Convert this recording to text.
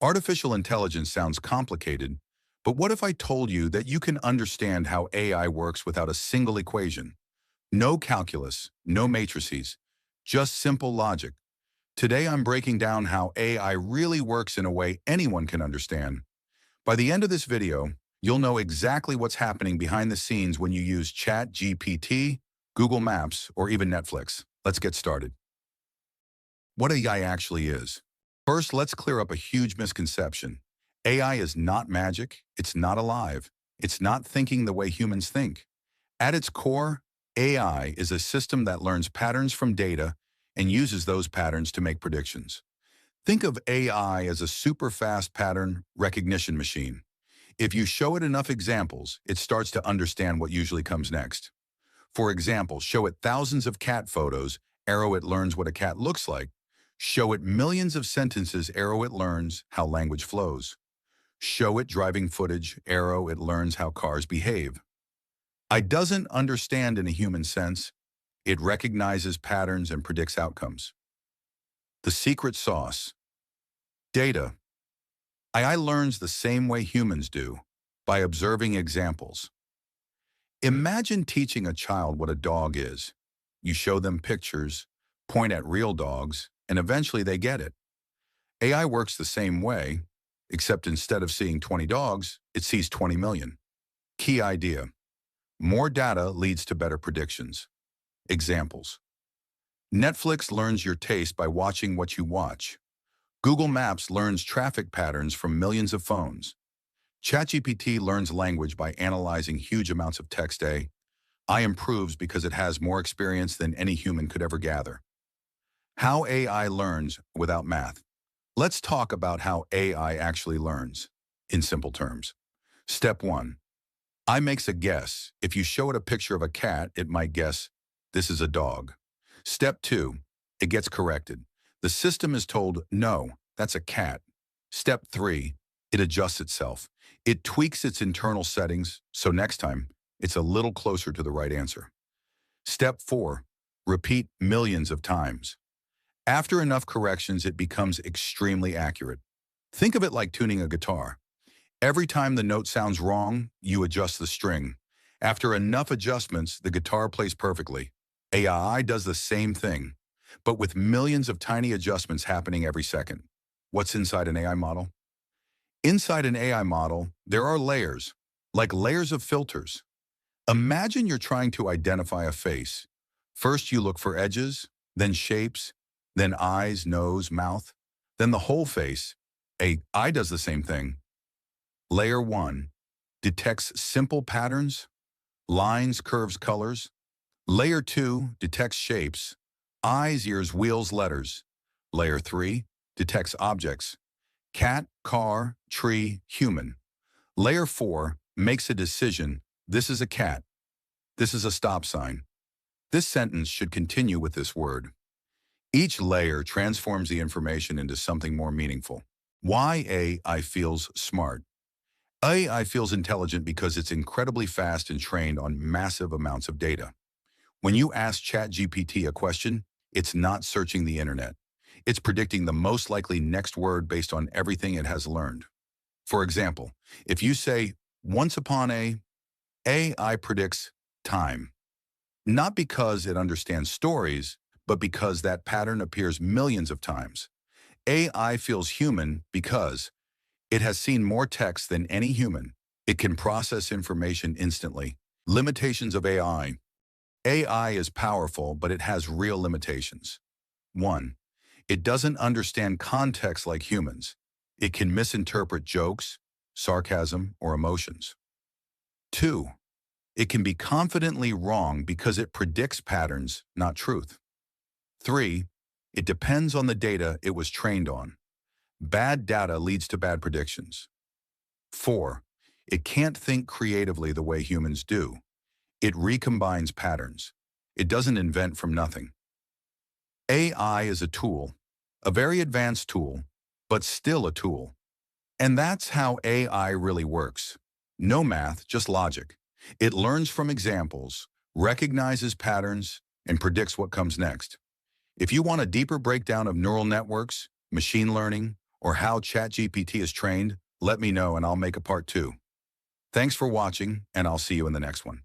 Artificial intelligence sounds complicated, but what if I told you that you can understand how AI works without a single equation? No calculus, no matrices, just simple logic. Today I'm breaking down how AI really works in a way anyone can understand. By the end of this video, you'll know exactly what's happening behind the scenes when you use ChatGPT, Google Maps, or even Netflix. Let's get started. What AI actually is. First, let's clear up a huge misconception. AI is not magic. It's not alive. It's not thinking the way humans think. At its core, AI is a system that learns patterns from data and uses those patterns to make predictions. Think of AI as a super fast pattern recognition machine. If you show it enough examples, it starts to understand what usually comes next. For example, show it thousands of cat photos, arrow it learns what a cat looks like. Show it millions of sentences, arrow it learns how language flows. Show it driving footage, arrow it learns how cars behave. I doesn't understand in a human sense. It recognizes patterns and predicts outcomes. The secret sauce. Data. AI learns the same way humans do, by observing examples. Imagine teaching a child what a dog is. You show them pictures, point at real dogs, and eventually they get it. AI works the same way, except instead of seeing 20 dogs, it sees 20 million. Key idea. More data leads to better predictions. Examples. Netflix learns your taste by watching what you watch. Google Maps learns traffic patterns from millions of phones. ChatGPT learns language by analyzing huge amounts of text. AI improves because it has more experience than any human could ever gather. How AI learns without math. Let's talk about how AI actually learns, in simple terms. Step 1. I makes a guess. If you show it a picture of a cat, it might guess, this is a dog. Step 2. It gets corrected. The system is told, no, that's a cat. Step 3. It adjusts itself. It tweaks its internal settings, so next time, it's a little closer to the right answer. Step 4. Repeat millions of times. After enough corrections, it becomes extremely accurate. Think of it like tuning a guitar. Every time the note sounds wrong, you adjust the string. After enough adjustments, the guitar plays perfectly. AI does the same thing, but with millions of tiny adjustments happening every second. What's inside an AI model? Inside an AI model, there are layers, like layers of filters. Imagine you're trying to identify a face. First, you look for edges, then shapes, then eyes, nose, mouth, then the whole face. AI does the same thing. Layer 1 detects simple patterns, lines, curves, colors. Layer 2 detects shapes, eyes, ears, wheels, letters. Layer 3 detects objects, cat, car, tree, human. Layer 4 makes a decision. This is a cat. This is a stop sign. This sentence should continue with this word. Each layer transforms the information into something more meaningful. Why AI feels smart? AI feels intelligent because it's incredibly fast and trained on massive amounts of data. When you ask ChatGPT a question, it's not searching the internet. It's predicting the most likely next word based on everything it has learned. For example, if you say, once upon AI predicts time. Not because it understands stories, but because that pattern appears millions of times. AI feels human because it has seen more text than any human. It can process information instantly. Limitations of AI. AI is powerful, but it has real limitations. 1. It doesn't understand context like humans. It can misinterpret jokes, sarcasm, or emotions. 2. It can be confidently wrong because it predicts patterns, not truth. 3. It depends on the data it was trained on. Bad data leads to bad predictions. 4. It can't think creatively the way humans do. It recombines patterns. It doesn't invent from nothing. AI is a tool, a very advanced tool, but still a tool. And that's how AI really works. No math, just logic. It learns from examples, recognizes patterns, and predicts what comes next. If you want a deeper breakdown of neural networks, machine learning, or how ChatGPT is trained, let me know and I'll make a part 2. Thanks for watching, and I'll see you in the next one.